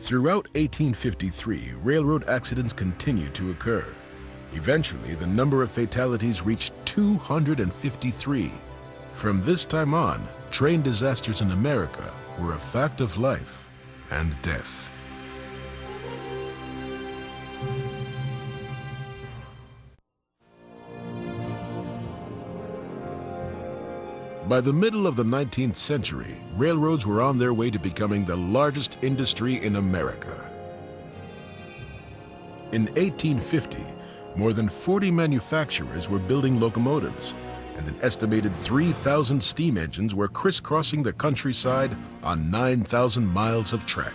Throughout 1853, railroad accidents continued to occur. Eventually, the number of fatalities reached 253. From this time on, train disasters in America were a fact of life and death. By the middle of the 19th century, railroads were on their way to becoming the largest industry in America. In 1850, more than 40 manufacturers were building locomotives, and an estimated 3,000 steam engines were crisscrossing the countryside on 9,000 miles of track.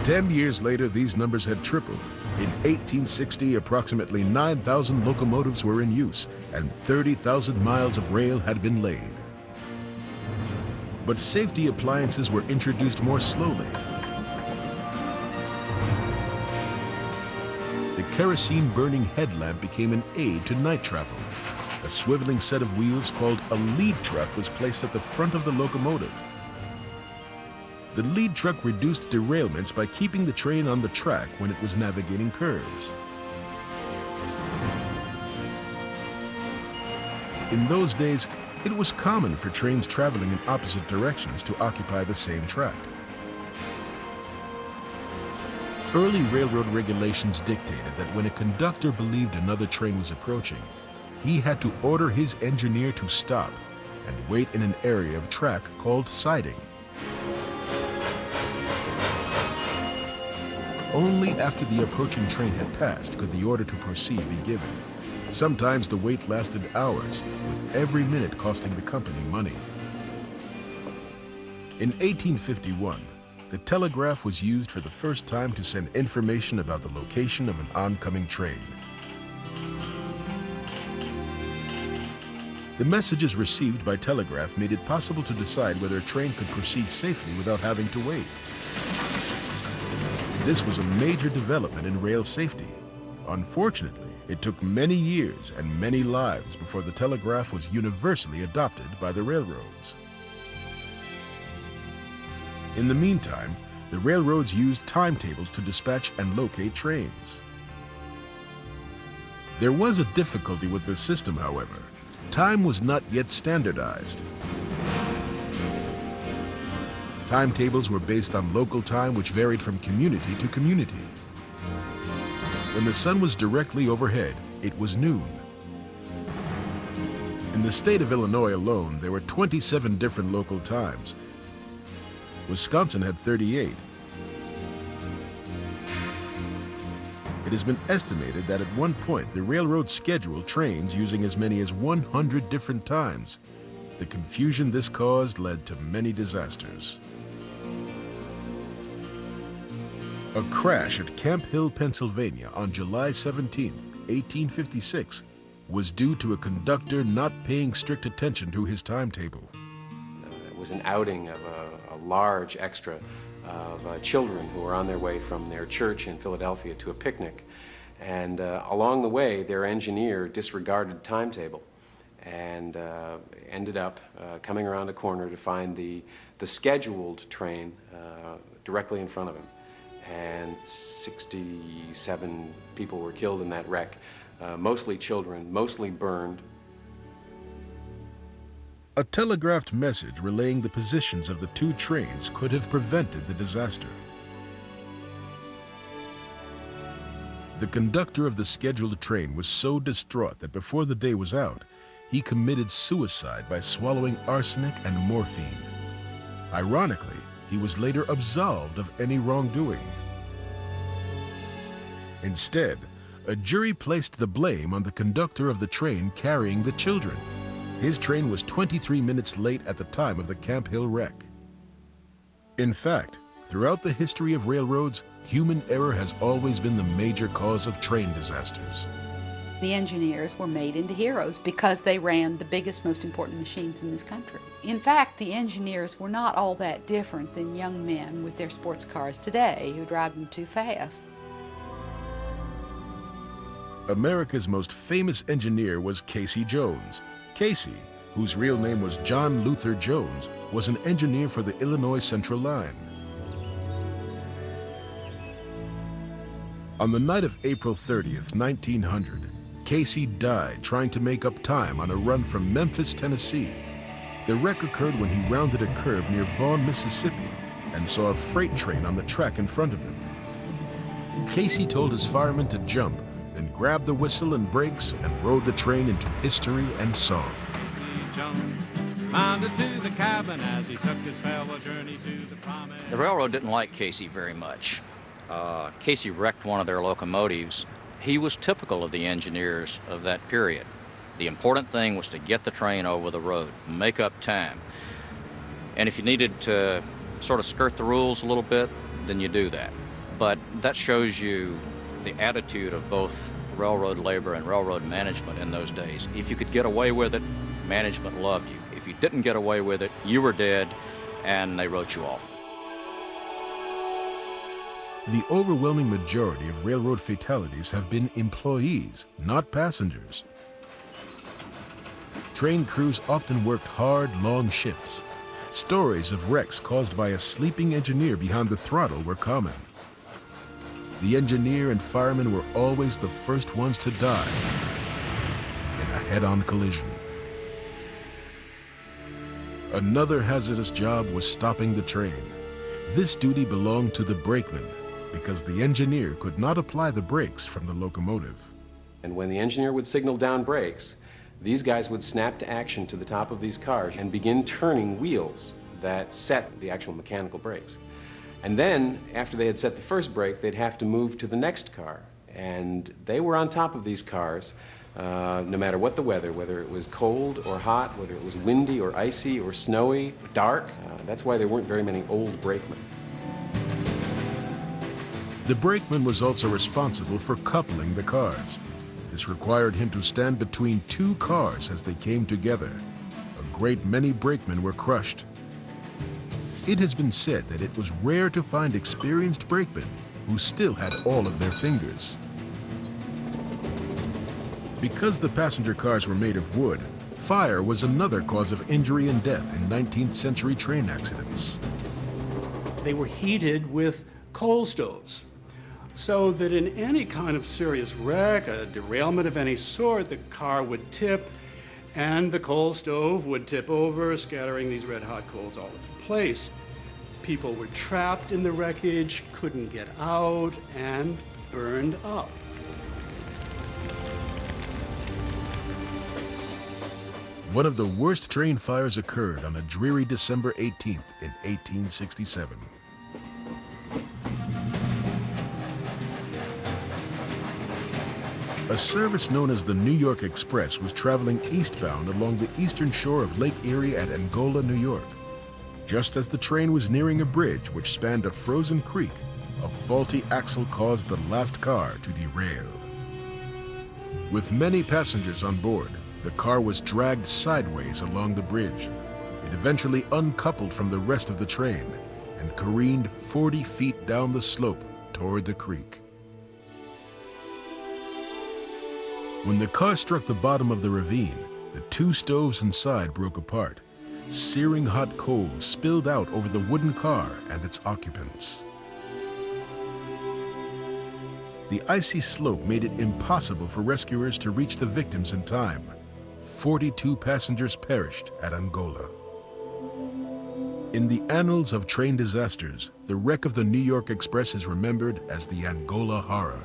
10 years later, these numbers had tripled. In 1860, approximately 9,000 locomotives were in use, and 30,000 miles of rail had been laid. But safety appliances were introduced more slowly. The kerosene-burning headlamp became an aid to night travel. A swiveling set of wheels called a lead truck was placed at the front of the locomotive. The lead truck reduced derailments by keeping the train on the track when it was navigating curves. In those days, it was common for trains traveling in opposite directions to occupy the same track. Early railroad regulations dictated that when a conductor believed another train was approaching, he had to order his engineer to stop and wait in an area of track called siding. Only after the approaching train had passed could the order to proceed be given. Sometimes the wait lasted hours, with every minute costing the company money. In 1851, the telegraph was used for the first time to send information about the location of an oncoming train. The messages received by telegraph made it possible to decide whether a train could proceed safely without having to wait. This was a major development in rail safety. Unfortunately, it took many years and many lives before the telegraph was universally adopted by the railroads. In the meantime, the railroads used timetables to dispatch and locate trains. There was a difficulty with the system, however. Time was not yet standardized. Timetables were based on local time, which varied from community to community. When the sun was directly overhead, it was noon. In the state of Illinois alone, there were 27 different local times. Wisconsin had 38. It has been estimated that at one point the railroad scheduled trains using as many as 100 different times. The confusion this caused led to many disasters. A crash at Camp Hill, Pennsylvania on July 17, 1856 was due to a conductor not paying strict attention to his timetable. It was an outing of a large extra of children who were on their way from their church in Philadelphia to a picnic. And along the way, their engineer disregarded timetable and ended up coming around a corner to find the scheduled train directly in front of him. And 67 people were killed in that wreck, mostly children, mostly burned. A telegraphed message relaying the positions of the two trains could have prevented the disaster. The conductor of the scheduled train was so distraught that before the day was out, he committed suicide by swallowing arsenic and morphine. Ironically, he was later absolved of any wrongdoing. Instead, a jury placed the blame on the conductor of the train carrying the children. His train was 23 minutes late at the time of the Camp Hill wreck. In fact, throughout the history of railroads, human error has always been the major cause of train disasters. The engineers were made into heroes because they ran the biggest, most important machines in this country. In fact, the engineers were not all that different than young men with their sports cars today who drive them too fast. America's most famous engineer was Casey Jones. Casey, whose real name was John Luther Jones, was an engineer for the Illinois Central Line. On the night of April 30th, 1900, Casey died trying to make up time on a run from Memphis, Tennessee. The wreck occurred when he rounded a curve near Vaughn, Mississippi, and saw a freight train on the track in front of him. Casey told his firemen to jump, then grabbed the whistle and brakes and rode the train into history and song. To the cabin as he took his farewell journey to the promise. The railroad didn't like Casey very much. Casey wrecked one of their locomotives. He was typical of the engineers of that period. The important thing was to get the train over the road, make up time. And if you needed to sort of skirt the rules a little bit, then you do that. But that shows you the attitude of both railroad labor and railroad management in those days. If you could get away with it, management loved you. If you didn't get away with it, you were dead, and they wrote you off. The overwhelming majority of railroad fatalities have been employees, not passengers. Train crews often worked hard, long shifts. Stories of wrecks caused by a sleeping engineer behind the throttle were common. The engineer and firemen were always the first ones to die in a head-on collision. Another hazardous job was stopping the train. This duty belonged to the brakeman because the engineer could not apply the brakes from the locomotive. And when the engineer would signal down brakes, these guys would snap to action to the top of these cars and begin turning wheels that set the actual mechanical brakes. And then, after they had set the first brake, they'd have to move to the next car. And they were on top of these cars no matter what the weather, whether it was cold or hot, whether it was windy or icy or snowy, dark. That's why there weren't very many old brakemen. The brakeman was also responsible for coupling the cars. This required him to stand between two cars as they came together. A great many brakemen were crushed. It has been said that it was rare to find experienced brakemen who still had all of their fingers. Because the passenger cars were made of wood, fire was another cause of injury and death in 19th century train accidents. They were heated with coal stoves, so that in any kind of serious wreck, a derailment of any sort, the car would tip and the coal stove would tip over, scattering these red-hot coals all over the place. People were trapped in the wreckage, couldn't get out, and burned up. One of the worst train fires occurred on a dreary December 18th in 1867. A service known as the New York Express was traveling eastbound along the eastern shore of Lake Erie at Angola, New York. Just as the train was nearing a bridge which spanned a frozen creek, a faulty axle caused the last car to derail. With many passengers on board, the car was dragged sideways along the bridge. It eventually uncoupled from the rest of the train and careened 40 feet down the slope toward the creek. When the car struck the bottom of the ravine, the two stoves inside broke apart. Searing hot coals spilled out over the wooden car and its occupants. The icy slope made it impossible for rescuers to reach the victims in time. 42 passengers perished at Angola. In the annals of train disasters, the wreck of the New York Express is remembered as the Angola Horror.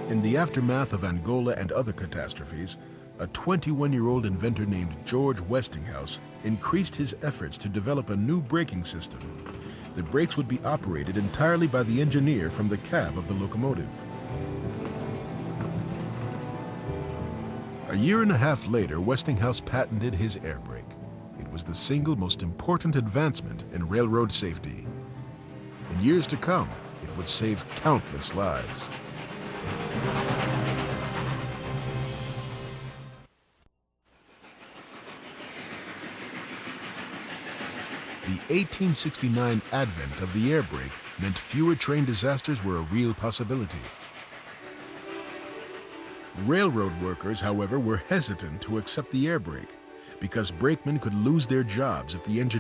In the aftermath of Angola and other catastrophes, a 21-year-old inventor named George Westinghouse increased his efforts to develop a new braking system. The brakes would be operated entirely by the engineer from the cab of the locomotive. A year and a half later, Westinghouse patented his air brake. It was the single most important advancement in railroad safety. In years to come, it would save countless lives. The 1869 advent of the air brake meant fewer train disasters were a real possibility. Railroad workers, however, were hesitant to accept the air brake because brakemen could lose their jobs if the engineer